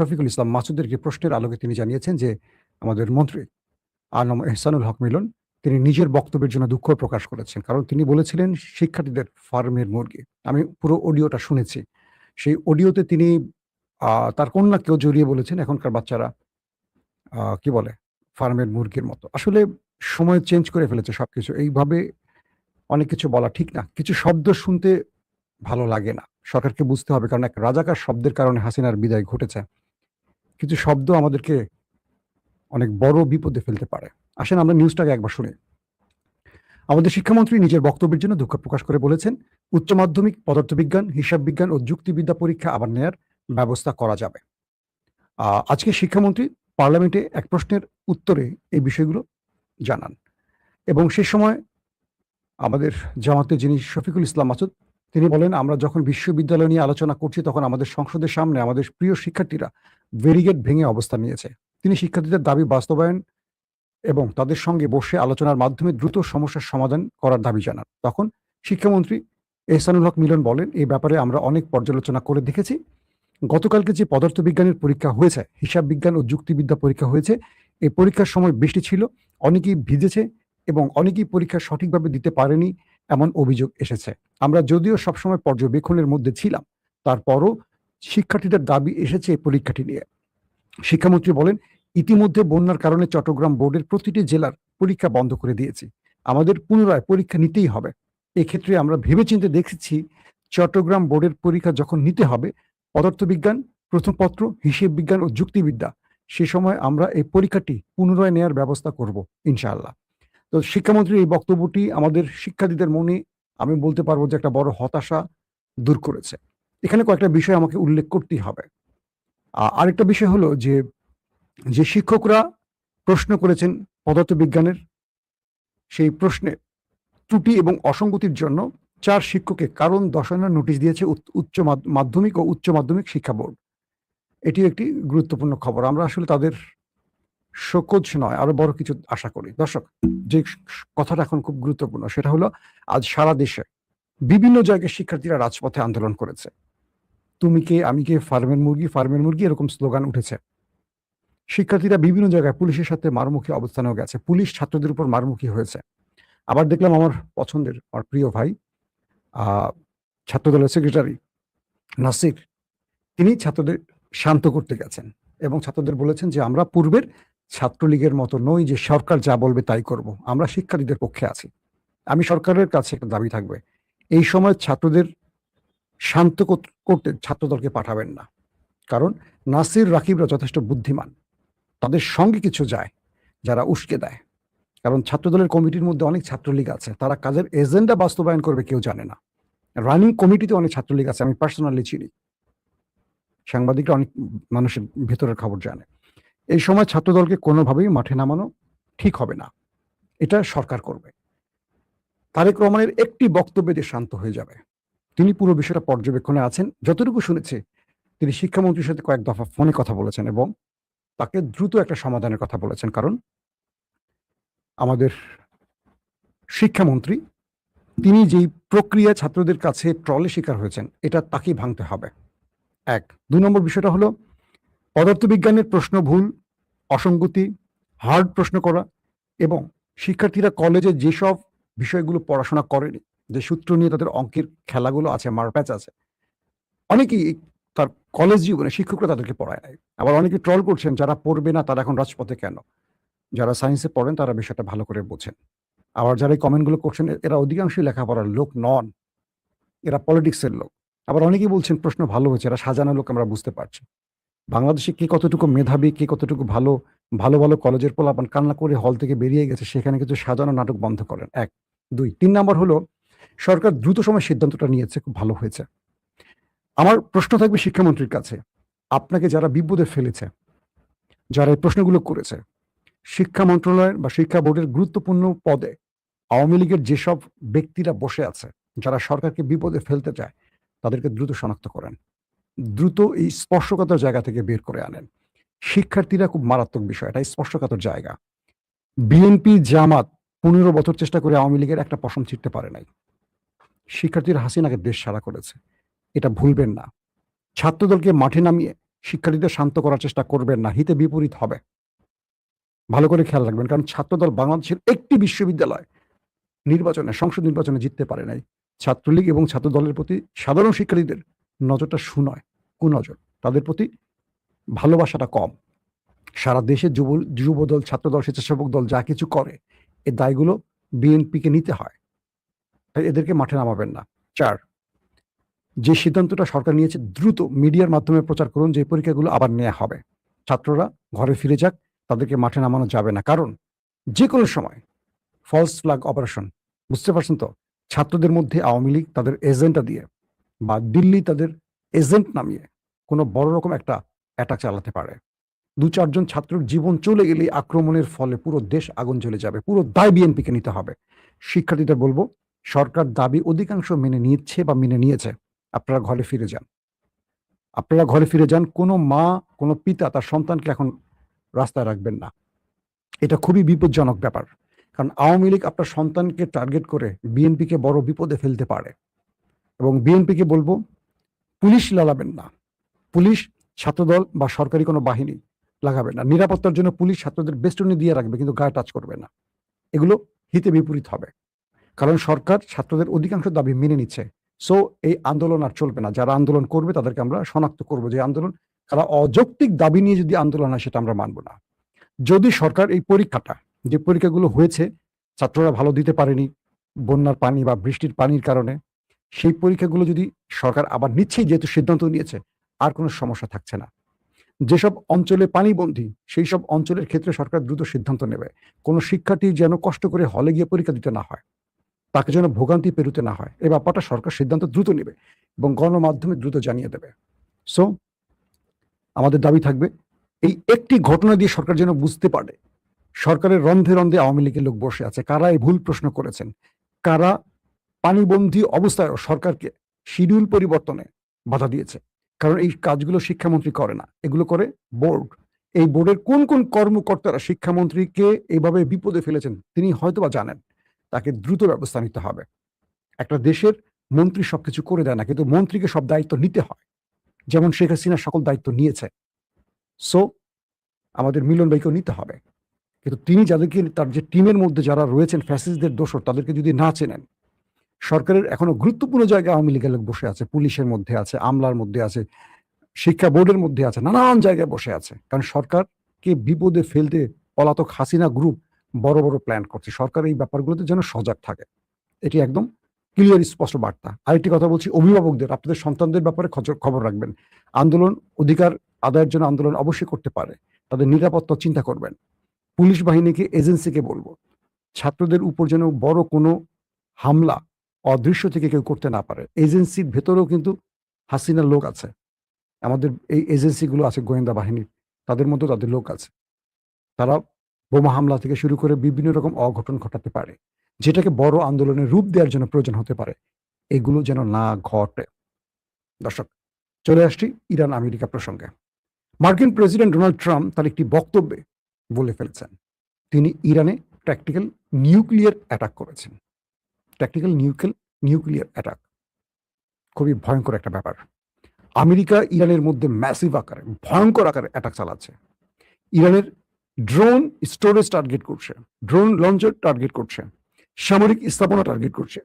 শফিকুল ইসলাম মাসুদের একটি প্রশ্নের আলোকে তিনি জানিয়েছেন যে আমাদের মন্ত্রী আনম এহসানুল হক মিলন তিনি নিজের বক্তব্যের জন্য দুঃখ প্রকাশ করেছেন। কারণ তিনি বলেছিলেন শিক্ষার্থীদের ফার্মের মুরগি। আমি পুরো অডিওটা শুনেছি। সেই অডিওতে তিনি তার কন্যাকেও জড়িয়ে বলেছেন এখনকার বাচ্চারা কি বলে ফার্মের মুরগির মতো। আসলে সময় চেঞ্জ করে ফেলেছে সবকিছু। এইভাবে অনেক কিছু বলা ঠিক না। কিছু শব্দ শুনতে ভালো লাগে না। সরকারকে বুঝতে হবে কারণ এক রাজাকার শব্দের কারণে হাসিনার বিদায় ঘটেছে। কিছু শব্দ আমাদেরকে অনেক বড় বিপদে ফেলতে পারে। আসেন আমরা নিউজটাকে একবার শুনি। আমাদের শিক্ষামন্ত্রী নিজের বক্তব্যের জন্য দুঃখ প্রকাশ করে বলেছেন, উচ্চ মাধ্যমিক পদার্থবিজ্ঞান, হিসাব বিজ্ঞান ও যুক্তিবিদ্যা পরীক্ষা আবার নেয়ার ব্যবস্থা করা যাবে। আজকে শিক্ষামন্ত্রী পার্লামেন্টে এক প্রশ্নের উত্তরে এই বিষয়গুলো জানান এবং সে সময় আমাদের জামাতে যিনি শফিকুল ইসলাম মাসুদ তিনি বলেন, আমরা যখন বিশ্ববিদ্যালয় নিয়ে আলোচনা করছি তখন আমাদের সংসদের সামনে আমাদের প্রিয় শিক্ষার্থীরা ব্যারিকেড ভেঙে অবস্থান নিয়েছে। তিনি শিক্ষার্থীদের দাবি বাস্তবায়ন এবং তাদের সঙ্গে বসে আলোচনার মাধ্যমে দ্রুত সমস্যার সমাধান করার দাবি জানান। তখন শিক্ষামন্ত্রী এহসানুল হক মিলন বলেন, এই ব্যাপারে আমরা অনেক পর্যালোচনা করে দেখেছি। গতকালকে যে পদার্থবিজ্ঞানের পরীক্ষা হয়েছে, হিসাব বিজ্ঞান ও যুক্তিবিদ্যা পরীক্ষা হয়েছে, এই পরীক্ষার সময় বৃষ্টি ছিল, অনেকেই ভিজেছে এবং অনেকেই পরীক্ষা সঠিকভাবে দিতে পারেনি এমন অভিযোগ এসেছে। আমরা যদিও সবসময় পর্যবেক্ষণের মধ্যে ছিলাম, তারপরও শিক্ষার্থীদের দাবি এসেছে এই পরীক্ষাটি নিয়ে। শিক্ষামন্ত্রী বলেন, ইতিমধ্যে বন্যার কারণে চট্টগ্রাম বোর্ডের প্রতিটি জেলার পরীক্ষা বন্ধ করে দিয়েছি। আমাদের পুনরায় পরীক্ষা নিতেই হবে। এক্ষেত্রে আমরা ভেবেচিন্তে দেখেছি চট্টগ্রাম বোর্ডের পরীক্ষা যখন নিতে হবে, পদার্থবিজ্ঞান প্রথম পত্র, হিসেব বিজ্ঞান ও যুক্তিবিদ্যা, সে সময় আমরা এই পরীক্ষাটি পুনরায় নেয়ার ব্যবস্থা করব ইনশাআল্লাহ। তো শিক্ষামন্ত্রীর এই বক্তব্যটি আমাদের শিক্ষার্থীদের মনে আমি বলতে পারবো যে একটা বড় হতাশা দূর করেছে। এখানে কয়েকটা বিষয় আমাকে উল্লেখ করতেই হবে। আরেকটা বিষয় হলো যে শিক্ষকরা প্রশ্ন করেছেন পদার্থবিজ্ঞানের, সেই প্রশ্নে ত্রুটি এবং অসঙ্গতির জন্য 4 শিক্ষককে কারণ দর্শানোর নোটিশ দিয়েছে উচ্চ মাধ্যমিক ও উচ্চ মাধ্যমিক শিক্ষা বোর্ড। এটি একটি গুরুত্বপূর্ণ খবর। আমরা আসলে তাদের শোকজ নয়, আরো বড় কিছু আশা করি। দর্শক, যে কথাটা এখন খুব গুরুত্বপূর্ণ সেটা হলো, আজ সারা দেশে বিভিন্ন জায়গায় শিক্ষার্থীরা রাজপথে আন্দোলন করেছে। তুমি কে, আমি কে, ফার্মের মুরগি এরকম স্লোগান উঠেছে। শিক্ষার্থীরা বিভিন্ন জায়গায় পুলিশের সাথে মারমুখী অবস্থানেও গেছে। পুলিশ ছাত্রদের উপর মারমুখী হয়েছে। আবার দেখলাম আমার পছন্দের, আমার প্রিয় ভাই ছাত্রদলের সেক্রেটারি নাসির, তিনি ছাত্রদের শান্ত করতে গেছেন এবং ছাত্রদের বলেছেন যে আমরা পূর্বের ছাত্রলীগের মতো নই যে সরকার যা বলবে তাই করব। আমরা শিক্ষার্থীদের পক্ষে আছি। আমি সরকারের কাছে একটা দাবি থাকবে, এই সময় ছাত্রদের শান্ত করতে ছাত্রদলকে পাঠাবেন না। কারণ নাসির, রাকিবরা যথেষ্ট বুদ্ধিমান, তাদের সঙ্গে কিছু যায় যারা উস্কে দেয়। কারণ ছাত্রদলের কমিটির মধ্যে অনেক ছাত্রলীগ আছে, তারা কাজের এজেন্ডা বাস্তবায়ন করবে কেউ জানে না। রানিং কমিটিতে অনেক ছাত্রলীগ আছে, আমি পার্সোনালি চিনি। সাংবাদিকরা অনেক মানুষের ভেতরের খবর জানে। এই সময় ছাত্রদলকে কোনোভাবেই মাঠে নামানো ঠিক হবে না, এটা সরকার করবে। তারেক রহমানের একটি বক্তব্যে যে শান্ত হয়ে যাবে। তিনি পুরো বিষয়টা পর্যবেক্ষণে আছেন। যতটুকু শুনেছি, তিনি শিক্ষামন্ত্রীর সাথে কয়েক দফা ফোনে কথা বলেছেন এবং তাকে দ্রুত একটা সমাধানের কথা বলেছেন। কারণ আমাদের শিক্ষামন্ত্রী তিনি যেই প্রক্রিয়া ছাত্রদের কাছে ট্রলে শিকার হয়েছেন, এটা তাকেই ভাঙতে হবে। 1 2 নম্বর বিষয়টা হলো পদার্থবিজ্ঞানের প্রশ্ন ভুল, অসঙ্গতি, হার্ড প্রশ্ন করা এবং শিক্ষার্থীরা কলেজে যেসব বিষয়গুলো পড়াশোনা করেনি, যে সূত্র নিয়ে তাদের অঙ্কের খেলাগুলো আছে, মারপ্যাচ আছে, অনেকেই তার কলেজ জীবনে শিক্ষকরা তাদেরকে পড়ায় নাই। আবার অনেকে ট্রল করছেন যারা পড়বে না তারা এখন রাজপথে কেন। যারা সায়েন্সে পড়েন তারা বিষয়টা ভালো করে বোঝেন। আবার যারা এই কমেন্টগুলো করছেন এরা অধিকাংশই লেখাপড়ার লোক নন, এরা পলিটিক্সের লোক। আবার অনেকেই বলছেন প্রশ্ন ভালো হয়েছে, এরা সাজানো লোক, আমরা বুঝতে পারছি। বাংলাদেশে কে কতটুকু মেধাবী, কে কতটুকু ভালো ভালো কলেজের পোলাপান কান্না করে হল থেকে বেরিয়ে গেছে, সেখানে কিছু সাজানো নাটক বন্ধ করেন। 1 2 3 নম্বর হলো সরকার দ্রুত সময় সিদ্ধান্তটা নিয়েছে, খুব ভালো হয়েছে। আমার প্রশ্ন থাকবে শিক্ষামন্ত্রীর কাছে, আপনাকে যারা বিপদে ফেলেছে, যারা এই প্রশ্নগুলো করেছে, শিক্ষা মন্ত্রণালয়ের বা শিক্ষা বোর্ডের গুরুত্বপূর্ণ পদে আওয়ামী লীগের যেসব ব্যক্তিরা বসে আছে, যারা সরকারকে বিপদে ফেলতে চায়, তাদেরকে দ্রুত শনাক্ত করেন, দ্রুত এই স্পর্শকাতর জায়গা থেকে বের করে আনেন। শিক্ষার্থীরা খুব মারাত্মক বিষয়, এটা স্পর্শকাতর জায়গা। বিএনপি জামাত 15 বছর চেষ্টা করে আওয়ামী লীগের একটা পশম ছিঁড়তে পারে নাই। শিক্ষার্থীরা হাসিনাকে দেশ ছাড়া করেছে, এটা ভুলবেন না। ছাত্রদলকে মাঠে নামিয়ে শিক্ষার্থীদের শান্ত করার চেষ্টা করবেন না, হিতে বিপরীত হবে। ভালো করে খেয়াল রাখবেন, কারণ ছাত্রদল বাংলাদেশের একটি বিশ্ববিদ্যালয় নির্বাচনে, সংসদ নির্বাচনে জিততে পারে নাই। ছাত্রলীগ এবং ছাত্রদলের প্রতি সাধারণ শিক্ষার্থীদের নজরটা সুনয়, কুনজর। তাদের প্রতি ভালোবাসাটা কম। সারা দেশে যুবদল, ছাত্রদল, স্বেচ্ছাসেবক দল যা কিছু করে, এই দায়গুলো বিএনপিকে নিতে হয়। তাই এদেরকে মাঠে নামাবেন না। 4, যে সিদ্ধান্তটা সরকার নিয়েছে দ্রুত মিডিয়ার মাধ্যমে প্রচার করুন যে পরীক্ষাগুলো আবার নেওয়া হবে। ছাত্ররা ঘরে ফিরে যাক, তাদেরকে মাঠে নামানো যাবে না। কারণ যে কোনো সময় ফলস ফ্ল্যাগ অপারেশন, বুঝতে পারছেন তো? ছাত্রদের মধ্যে আওয়ামী লীগ তাদের এজেন্টটা দিয়ে বা দিল্লি তাদের এজেন্ট নামিয়ে কোনো বড় রকম একটা অ্যাটাক চালাতে পারে। 2-4 জন ছাত্রের জীবন চলে গেলে আক্রমণের ফলে পুরো দেশ আগুন জ্বলে যাবে। পুরো দায় বিএনপিকে নিতে হবে। শিক্ষার্থীদের বলবো, সরকার দাবি অধিকাংশ মেনে নিচ্ছে বা মেনে নিয়েছে। আপনারা ঘরে ফিরে যান। আপনারা ঘরে ফিরে যান। কোনো মা, কোনো পিতা তার সন্তানকে এখন রাস্তায় রাখবেন না। এটা খুবই বিপজ্জনক ব্যাপার। কারণ আওয়ামী লীগ আপনার সন্তানকে টার্গেট করে বিএনপিকে বড় বিপদে ফেলতে পারে। এবং বিএনপিকে বলবো, পুলিশ লাগাবেন না। পুলিশ, ছাত্রদল বা সরকারি কোনো বাহিনী লাগাবেন না। নিরাপত্তার জন্য পুলিশ ছাত্রদের বেষ্টনী দিয়ে রাখবে, কিন্তু গায়ে টাচ করবে না। এগুলো হিতে বিপরীত হবে। কারণ সরকার ছাত্রদের অধিকাংশ দাবি মেনে নিচ্ছে। সো এই আন্দোলন আর চলবে না। যারা আন্দোলন করবে তাদেরকে আমরা শনাক্ত করবো যে আন্দোলন, তারা অযৌক্তিক দাবি নিয়ে যদি আন্দোলন হয় সেটা আমরা মানব না। যদি সরকার এই পরীক্ষাটা, যে পরীক্ষাগুলো হয়েছে ছাত্ররা ভালো দিতে পারেনি বন্যার পানি বা বৃষ্টির পানির কারণে, সেই পরীক্ষাগুলো যদি সরকার আবার নিচ্ছেই, যেহেতু সিদ্ধান্ত নিয়েছে, আর কোনো সমস্যা থাকছে না। যেসব অঞ্চলে পানিবন্দী সেই সব অঞ্চলের ক্ষেত্রে সরকার দ্রুত সিদ্ধান্ত নেবে। কোনো শিক্ষার্থী যেন কষ্ট করে হলে গিয়ে পরীক্ষা দিতে না হয়, তাকে যেন ভোগান্তি পেরোতে না হয়। এই ব্যাপারটা সরকার সিদ্ধান্ত দ্রুত নেবে এবং গণমাধ্যমে দ্রুত জানিয়ে দেবে। সো আমাদের দাবি থাকবে, এই একটি ঘটনা দিয়ে সরকার যেন বুঝতে পারে সরকারের রন্ধে রন্ধে আওয়ামী লীগের লোক বসে আছে। কারা এই ভুল প্রশ্ন করেছেন, কারা পানিবন্দী অবস্থায় সরকারকে শিডিউল পরিবর্তনে বাধা দিয়েছে। কারণ এই কাজগুলো শিক্ষামন্ত্রী করে না, এগুলো করে বোর্ড। এই বোর্ডের কোন কোন কর্মকর্তারা শিক্ষামন্ত্রীকে এইভাবে বিপদে ফেলেছেন তিনি হয়তোবা জানেন। তাকে দ্রুত ব্যবস্থা নিতে হবে। একটা দেশের মন্ত্রী সবকিছু করে দেয় না, কিন্তু মন্ত্রীকে সব দায়িত্ব নিতে হয়, যেমন শেখ হাসিনা সকল দায়িত্ব নিয়েছে। সো আমাদের মিলন ভাইকেও নিতে হবে। কিন্তু তিনি যাদেরকে, তার যে টিমের মধ্যে যারা রয়েছেন ফ্যাসিস্টদের দোসর, তাদেরকে যদি না চেনেন, সরকারের এখনো গুরুত্বপূর্ণ জায়গায় আওয়ামী লীগের লোক বসে আছে, পুলিশের মধ্যে আছে, আমলার মধ্যে আছে, শিক্ষা বোর্ডের মধ্যে আছে, নানান জায়গায় বসে আছে। কারণ সরকারকে বিপদে ফেলতে পলাতক হাসিনা গ্রুপ বড় বড় প্ল্যান করছে। সরকার এই ব্যাপারগুলোতে যেন সজাগ থাকে, এটি একদম ক্লিয়ার স্পষ্ট বার্তা। আরেকটি কথা বলছি, অভিভাবকদের, আপনাদের সন্তানদের ব্যাপারে খবর রাখবেন। আন্দোলন, অধিকার আদায়ের জন্য আন্দোলন অবশ্যই করতে পারে, তাদের নিরাপত্তা চিন্তা করবেন। পুলিশ বাহিনীকে, এজেন্সিকে বলবো, ছাত্রদের উপর যেন বড় কোনো হামলা অদৃশ্য থেকে কেউ করতে না পারে। এজেন্সির ভেতরেও কিন্তু হাসিনার লোক আছে, আমাদের এই এজেন্সিগুলো আছে গোয়েন্দা বাহিনীর, তাদের মধ্যে তাদের লোক আছে। তারা বোমা হামলা থেকে শুরু করে বিভিন্ন রকম অঘটন ঘটাতে পারে, যেটাকে বড় আন্দোলনের রূপ দেওয়ার জন্য প্রয়োজন হতে পারে। এগুলো যেন না ঘটে। দর্শক, চলে আসছি ইরান আমেরিকা প্রসঙ্গে। মার্কিন প্রেসিডেন্ট ডোনাল্ড ট্রাম্প তার একটি বক্তব্যে বলে ফেলেছেন তিনি ইরানে ট্যাকটিক্যাল নিউক্লিয়ার অ্যাটাক করেছেন। ট্যাকটিক্যাল নিউক্লিয়ার অ্যাটাক খুবই ভয়ঙ্কর একটা ব্যাপার। আমেরিকা ইরানের মধ্যে ম্যাসিভ আকারে, ভয়ঙ্কর আকারে অ্যাটাক চালাচ্ছে। ইরানের ড্রোন স্টোরেজ টার্গেট করছে, ড্রোন লঞ্চার টার্গেট করছে, সামরিক স্থাপনা টার্গেট করছে,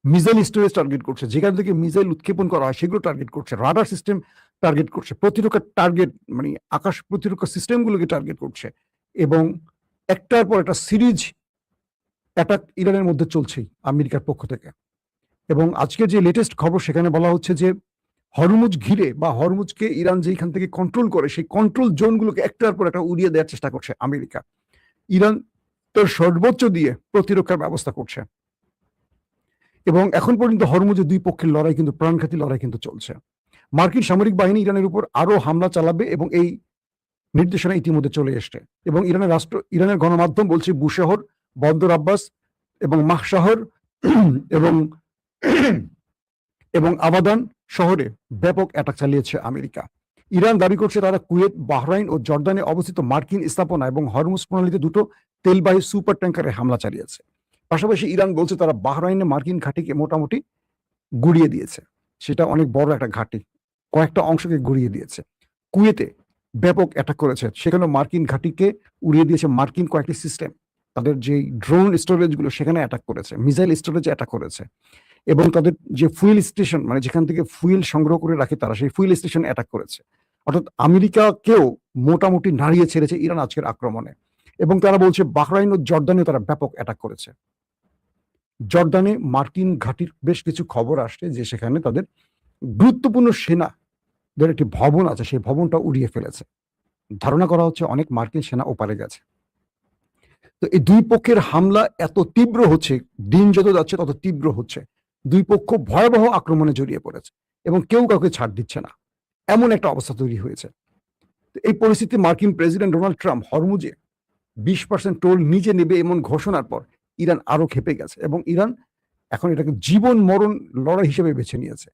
মিসাইল স্টোরেজ টার্গেট করছে, যেখান থেকে মিসাইল উৎক্ষেপণ করা হয় সেগুলো টার্গেট করছে, রাডার সিস্টেম টার্গেট করছে, প্রতিরক্ষা টার্গেট মানে আকাশ প্রতিরক্ষা সিস্টেমগুলোকে টার্গেট করছে। এবং একটার পর একটা সিরিজ অ্যাটাক ইরানের মধ্যে চলছেই আমেরিকার পক্ষ থেকে। এবং আজকে যে লেটেস্ট খবর, সেখানে বলা হচ্ছে যে হরমুজ ঘিরে বা হরমুজকে ইরান যেখান থেকে কন্ট্রোল করে, সেই কন্ট্রোল জোনগুলোকে একটার পর একটা উড়িয়ে দেওয়ার চেষ্টা করছে আমেরিকা। ইরান তার সর্বোচ্চ দিয়ে প্রতিরক্ষার ব্যবস্থা করছে। এবং এখন পর্যন্ত হরমুজের দুই পক্ষের লড়াই কিন্তু, প্রাণঘাতী লড়াই কিন্তু চলছে। মার্কিন সামরিক বাহিনী ইরানের উপর আরো হামলা চালাবে এবং এই নির্দেশনা ইতিমধ্যে চলে এসছে। এবং ইরানের গণমাধ্যম বলছে বুশেহর, বন্দর আব্বাস এবং মাহশাহর এবং এবং আবাদান শহরে ব্যাপক অ্যাটাক চালিয়েছে আমেরিকা। ইরান দাবি করছে তারা কুয়েত, বাহরাইন ও জর্দানে অবস্থিত মার্কিন স্থাপনা এবং হরমুজ প্রণালীতে দুটো তেলবাহী সুপার ট্যাঙ্কারে হামলা চালিয়েছে। পাশাপাশি ইরান বলছে তারা বাহরাইনে মার্কিন ঘাঁটিকে মোটামুটি গুড়িয়ে দিয়েছে। সেটা অনেক বড় একটা ঘাঁটি, কয়েকটা অংশকে গড়িয়ে দিয়েছে। কুয়েতে ব্যাপক অ্যাটাক করেছে, সেখানে মার্কিন ঘাঁটিকে উড়িয়ে দিয়েছে মার্কিন কয়েকটি সিস্টেম। তাদের যে ড্রোন স্টোরেজগুলো সেখানে অ্যাটাক করেছে, মিসাইল স্টোরেজে অ্যাটাক করেছে, এবং তাদের যে ফুয়েল স্টেশন, মানে যেখান থেকে ফুয়েল সংগ্রহ করে রাখে তারা, সেই ফুয়েল স্টেশন অ্যাটাক করেছে। অর্থাৎ আমেরিকাকেও মোটামুটি নাড়িয়ে ছেড়েছে ইরান আজকের আক্রমণে। এবং তারা বলছে বাহরাইন ও জর্দানে তারা ব্যাপক অ্যাটাক করেছে। জর্দানে মার্কিন ঘাঁটির বেশ কিছু খবর আসছে যে সেখানে তাদের গুরুত্বপূর্ণ সেনাদের একটি ভবন আছে, সেই ভবনটা উড়িয়ে ফেলেছে। ধারণা করা হচ্ছে অনেক মার্কিন সেনা ওপারে গেছে। তো এই দুই পক্ষের হামলা এত তীব্র হচ্ছে, দিন যত যাচ্ছে তত তীব্র হচ্ছে, দুই পক্ষ ভয়াবহ আক্রমণে জড়িয়ে পড়েছে এবং কেউ কাউকে ছাড় দিচ্ছে না, এমন একটা অবস্থা তৈরি হয়েছে। এই পরিস্থিতি মার্কিন প্রেসিডেন্ট ডোনাল্ড ট্রাম্প হরমুজে 20% টোল নিজে নেবে এমন ঘোষণার পর ইরান আরো খেপে গেছে, এবং ইরান এখন এটাকে জীবন মরণ লড়াই হিসেবে বেছে নিয়েছে।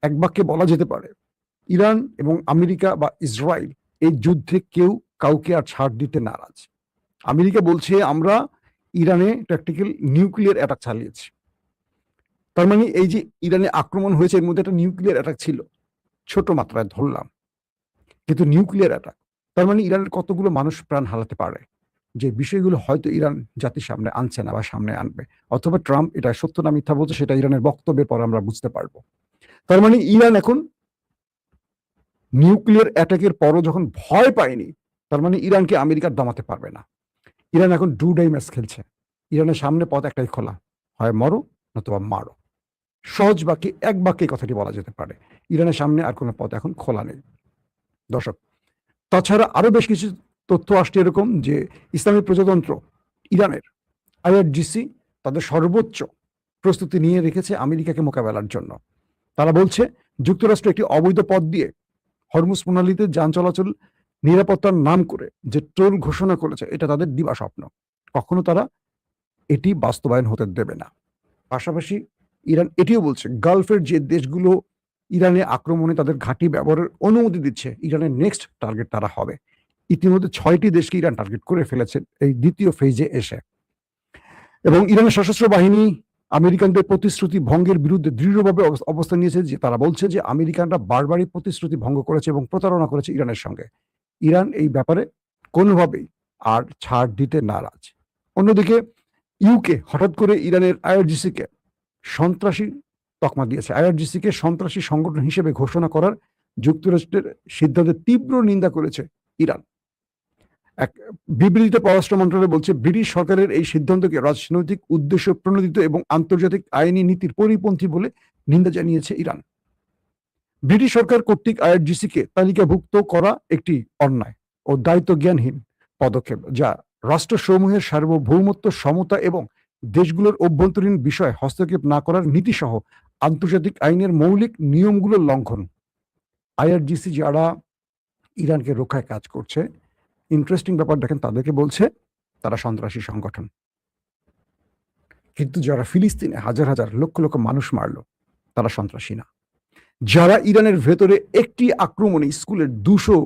এক বাক্যে বলা যেতে পারে ইরান এবং আমেরিকা বা ইসরায়েল এই যুদ্ধে কেউ কাউকে আর ছাড় দিতে নারাজ। আমেরিকা বলছে আমরা ইরানে ট্যাকটিক্যাল নিউক্লিয়ার অ্যাটাক চালিয়েছি। তার মানে এই যে ইরানে আক্রমণ হয়েছে এর মধ্যে একটা নিউক্লিয়ার অ্যাটাক ছিল, ছোট মাত্রায় ধরলাম, কিন্তু নিউক্লিয়ার অ্যাটাক, তার মানে ইরানের কতগুলো মানুষ প্রাণ হারাতে পারে, যে বিষয়গুলো হয়তো ইরান জাতির সামনে আনছে না বা সামনে আনবে, অথবা ট্রাম্প এটা সত্য না মিথ্যা বলছে সেটা ইরানের বক্তব্যের পর আমরা বুঝতে পারবো। তার মানে ইরান এখন নিউক্লিয়ার অ্যাটাকের পরও যখন ভয় পায়নি, তার মানে ইরানকে আমেরিকা দমাতে পারবে না। ইরান এখন ডু ডাই ম্যাচ খেলছে। ইরানের সামনে পথ একটাই খোলা, হয় মরো নতুবা মারো। সহজ বাক্যে, এক বাক্যে কথাটি বলা যেতে পারে, ইরানের সামনে আর কোনো পথ এখন খোলা নেই। দর্শক, তাছাড়া আরো বেশ কিছু তথ্য আসছে এরকম যে ইসলামী প্রজাতন্ত্র ইরানের আইআরজিসি তাদের সর্বোচ্চ প্রস্তুতি নিয়ে রেখেছে আমেরিকাকে মোকাবেলার জন্য। তারা বলছে যুক্তরাষ্ট্র একটি অবৈধ পথ দিয়ে হরমুজ প্রণালীতে যান চলাচল নিরাপত্তার নাম করে যে টোল ঘোষণা করেছে, এটা তাদের দিবা স্বপ্ন, কখনো তারা এটি বাস্তবায়ন হতে দেবে না। পাশাপাশি ইরান এটিও বলছে গালফের যে দেশগুলো ইরানে আক্রমণে তাদের ঘাঁটি ব্যবহারের অনুমতি দিচ্ছে, ইরানের নেক্সট টার্গেট তারা হবে। ইতিমধ্যে 6টি দেশকে ইরান টার্গেট করে ফেলেছে এই দ্বিতীয় ফেজে এসে। এবং ইরানের সশস্ত্র বাহিনী আমেরিকানদের প্রতিশ্রুতি ভঙ্গের বিরুদ্ধে দৃঢ়ভাবে অবস্থান নিয়েছে, যে তারা বলছে যে আমেরিকানরা বারবারই প্রতিশ্রুতি ভঙ্গ করেছে এবং প্রতারণা করেছে ইরানের সঙ্গে। ইরান এই ব্যাপারে কোনোভাবেই আর ছাড় দিতে নারাজ। অন্যদিকে ইউকে হঠাৎ করে ইরানের আইআরজিসিকে সন্ত্রাসী তকমা দিয়েছে। আইআরজিসিকে সন্ত্রাসী সংগঠন হিসেবে ঘোষণা করার যুক্তরাষ্ট্রের সিদ্ধান্তের তীব্র নিন্দা করেছে ইরান। এক বিবৃতিতে পররাষ্ট্র মন্ত্রণালয় বলছে ব্রিটিশ সরকারের এই সিদ্ধান্তকে রাজনৈতিক উদ্দেশ্য প্রণোদিত এবং আন্তর্জাতিক আইনি নীতির পরিপন্থী বলে নিন্দা জানিয়েছে ইরান। ব্রিটিশ সরকার কর্তৃক আইআরজিসিকে তালিকাভুক্ত করা একটি অন্যায় ও দায়িত্ব জ্ঞানহীন পদক্ষেপ, যা রাষ্ট্রসমূহের সার্বভৌমত্ব, সমতা এবং দেশগুলোর অভ্যন্তরীণ বিষয়ে হস্তক্ষেপ না করার নীতিসহ আন্তর্জাতিক আইনের মৌলিক নিয়মগুলোর লঙ্ঘন। আইআরজিসি যারা ইরানকে রক্ষায় কাজ করছে, ইন্টারেস্টিং ব্যাপার দেখেন, তাদেরকে বলছে তারা সন্ত্রাসী সংগঠন, কিন্তু যারা ফিলিস্তিনে হাজার হাজার লক্ষ লক্ষ মানুষ মারলো তারা সন্ত্রাসী না। যারা ইরানের ভেতরে একটি আক্রমণে স্কুলের 200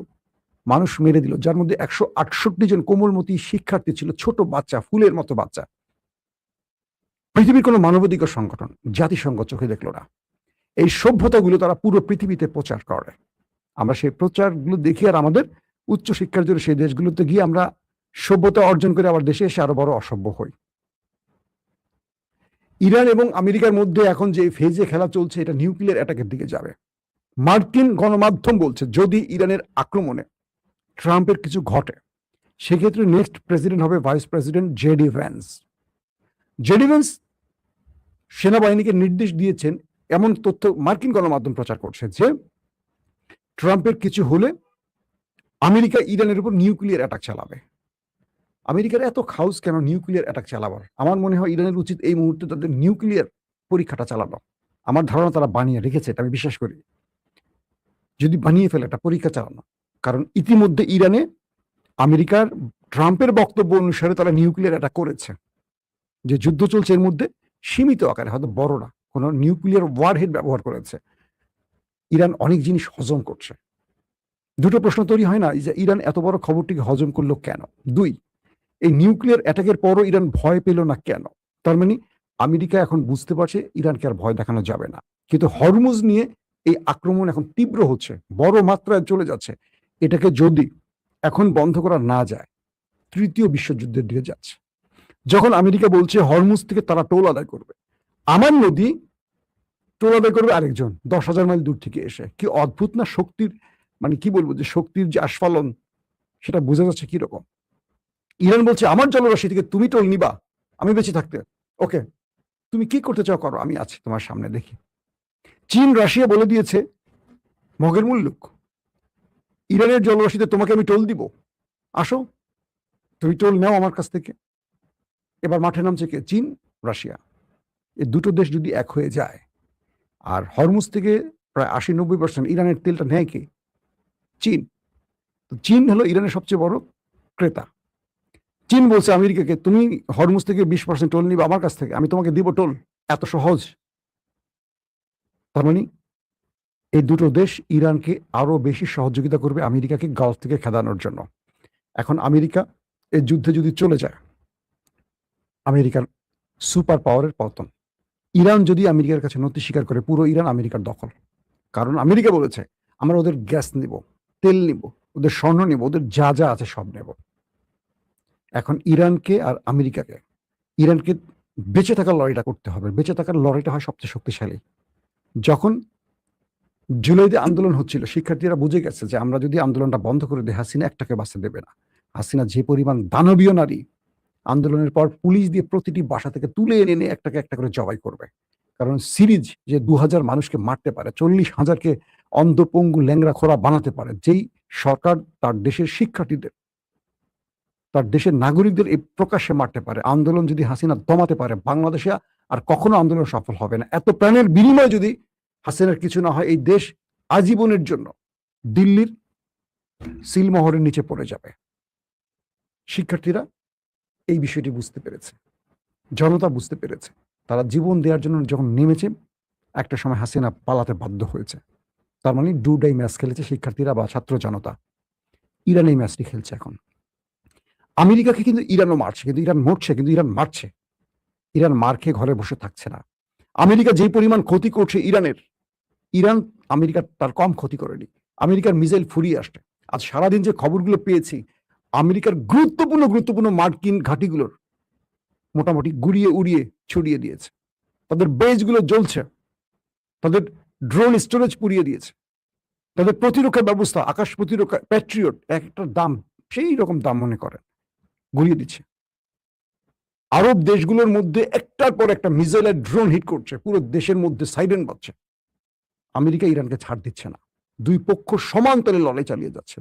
মানুষ মেরে দিল, যার মধ্যে 168 জন কোমলমতি শিক্ষার্থী ছিল, ছোট বাচ্চা, ফুলের মতো বাচ্চা, পৃথিবীর কোনো মানবাধিকার সংগঠন, জাতিসংঘ চোখে দেখলো না। এই সভ্যতাগুলো তারা পুরো পৃথিবীতে প্রচার করে। আমরা সেই প্রচারগুলো দেখি আর আমাদের উচ্চ শিক্ষার জন্য সেই দেশগুলোতে গিয়ে আমরা সভ্যতা অর্জন করে আবার দেশে এসে আরো বড় অসভ্য হই। ইরান এবং আমেরিকার মধ্যে এখন যে ফেজে খেলা চলছে, এটা নিউক্লিয়ার অ্যাটাকের দিকে যাবে। মার্কিন গণমাধ্যম বলছে যদি ইরানের আক্রমণে ট্রাম্পের কিছু ঘটে, সেক্ষেত্রে নেক্সট প্রেসিডেন্ট হবে vice president JD Vance. JD Vance সেনাবাহিনীকে নির্দেশ দিয়েছেন, এমন তথ্য মার্কিন গণমাধ্যম প্রচার করছে, যে ট্রাম্পের কিছু হলে আমেরিকা ইরানের উপর নিউক্লিয়ার অ্যাটাক চালাবে। আমেরিকার এত খাউস কেন নিউক্লিয়ার অ্যাটাক চালাবার? আমার মনে হয় ইরানের উচিত এই মুহূর্তে তাদের নিউক্লিয়ার পরীক্ষাটা চালানো। আমার ধারণা তারা বানিয়ে রেখেছে, এটা আমি বিশ্বাস করি, যদি বানিয়ে ফেলে একটা পরীক্ষা চালানো। কারণ ইতিমধ্যে ইরানে আমেরিকার ট্রাম্পের বক্তব্য অনুসারে তারা নিউক্লিয়ার অ্যাটাক করেছে। যে যুদ্ধ চলছে এর মধ্যে সীমিত আকারে, হয়তো বড় না, কোনো নিউক্লিয়ার ওয়ারহেড ব্যবহার করেছে। ইরান অনেক জিনিস হজম করছে। দুটো প্রশ্ন তৈরি হয় না, যে ইরান এত বড় খবরটিকে হজম করলো কেন? 2, এই নিউক্লিয়ার অ্যাটাকের পরও ইরান ভয় পেল না কেন? তার মানে আমেরিকা এখন বুঝতে পারছে ইরানকে আর ভয় দেখানো যাবে না। কিন্তু হরমুজ নিয়ে এই আক্রমণ এখন তীব্র হচ্ছে, বড় মাত্রায় চলে যাচ্ছে। এটাকে যদি এখন বন্ধ করা না যায়, তৃতীয় বিশ্বযুদ্ধের দিকে যাচ্ছে। যখন আমেরিকা বলছে হরমুজ থেকে তারা টোল আদায় করবে, আমার নদী টোল আদায় করবে আরেকজন 10,000 মাইল দূর থেকে এসে। কি অদ্ভুত না শক্তির, মানে কি বলবো, যে শক্তির যে আস্ফালন সেটা বোঝা যাচ্ছে কিরকম। ইরান বলছে আমার জলরাশি থেকে তুমি টোল নিবা আমি বেঁচে থাকতে, ওকে তুমি কি করতে চাও করো, আমি আছি তোমার সামনে, দেখি। চীন রাশিয়া বলে দিয়েছে মগের মুল্লুক, ইরানের জলরাশিতে তোমাকে আমি টোল দিব, আসো তুমি টোল নাও আমার কাছ থেকে। এবার মাঠে নামছে কে? চীন, রাশিয়া। এই দুটো দেশ যদি এক হয়ে যায়, আর হরমুজ থেকে প্রায় 80-90% ইরানের তেলটা নেয় কে? চীন। তো চীন হলো ইরানের সবচেয়ে বড় ক্রেতা। চীন বলছে আমেরিকাকে তুমি হরমুজ থেকে 20% টোল নিবে আমার কাছ থেকে, আমি তোমাকে দিব টোল। এত সহজ? তার মানে এই দুটো দেশ ইরানকে আরো বেশি সহযোগিতা করবে আমেরিকাকে গালফ থেকে খেদানোর জন্য। এখন আমেরিকা এই যুদ্ধে যদি চলে যায়, আমেরিকার সুপার পাওয়ারের পতন। ইরান যদি আমেরিকার কাছে নতি স্বীকার করে, পুরো ইরান আমেরিকার দখল। কারণ আমেরিকা বলেছে আমরা ওদের গ্যাস নিব, তেল নিব, ওদের স্বর্ণ নিব, ওদের যা যা আছে সব নেব। এখন ইরানকে আর আমেরিকাকে, ইরানকে বেঁচে থাকার লড়াইটা করতে হবে। বেঁচে থাকার লড়াইটা হয় সবচেয়ে শক্তিশালী। যখন জুলাইতে আন্দোলন হচ্ছিল, শিক্ষার্থীরা বুঝে গেছে যে আমরা যদি আন্দোলনটা বন্ধ করে দিই, হাসিনা একটাকে বাঁচতে দেবে না। হাসিনা যে পরিমাণ দানবীয় নারী, আন্দোলনের পর পুলিশ দিয়ে প্রতিটি বাসা থেকে তুলে এনে এনে একটাকে একটা করে জবাই করবে। কারণ সিরিজ যে 2000 মানুষকে মারতে পারে, 40,000কে অন্ধ, পঙ্গু, ল্যাংড়া, খোরা বানাতে পারে, যেই সরকার তার দেশের শিক্ষার্থীদের, তার দেশের নাগরিকদের এই প্রকাশ্যে মারতে পারে, আন্দোলন যদি হাসিনা দমাতে পারে, বাংলাদেশে আর কখনো আন্দোলন সফল হবে না। এত প্রাণের বিনিময়ে যদি হাসিনার কিছু না হয়, এই দেশ আজীবনের জন্য দিল্লির সিলমোহরের নিচে পড়ে যাবে। শিক্ষার্থীরা এই বিষয়টি বুঝতে পেরেছে, জনতা বুঝতে পেরেছে। তারা জীবন দেওয়ার জন্য যখন নেমেছে, একটা সময় হাসিনা পালাতে বাধ্য হয়েছে। তার মানে ডু ডাই ম্যাচ খেলেছে শিক্ষার্থীরা বা ছাত্র জনতা। ইরান এই ম্যাচটি খেলছে এখন। আমেরিকাকে কিন্তু ইরানও মারছে, কিন্তু ইরান মরছে, কিন্তু ইরান মারছে। ইরান মার খেয়ে ঘরে বসে থাকছে না। আমেরিকা যে পরিমাণ ক্ষতি করছে ইরানের, ইরান আমেরিকার তার কম ক্ষতি করেনি। আমেরিকার মিসাইল ফুরিয়ে আসছে। আজ সারাদিন যে খবরগুলো পেয়েছি, আমেরিকার গুরুত্বপূর্ণ গুরুত্বপূর্ণ মার্কিন ঘাঁটিগুলোর মোটামুটি গুড়িয়ে উড়িয়ে ছড়িয়ে দিয়েছে। তাদের বেজগুলো জ্বলছে, তাদের ড্রোন স্টোরেজ পুড়িয়ে দিয়েছে, তাদের প্রতিরক্ষা ব্যবস্থা, আকাশ প্রতিরক্ষা প্যাট্রিয়ট, একটা দাম সেই রকম দাম মনে করেন, গুড়িয়ে দিচ্ছে। আরব দেশগুলোর মধ্যে একটার পর একটা মিসাইলের ড্রোন হিট করছে, পুরো দেশের মধ্যে সাইরেন বাজছে। আমেরিকা ইরানকে ছাড় দিচ্ছে না। দুই পক্ষ সমান্তরে লড়াই চালিয়ে যাচ্ছে।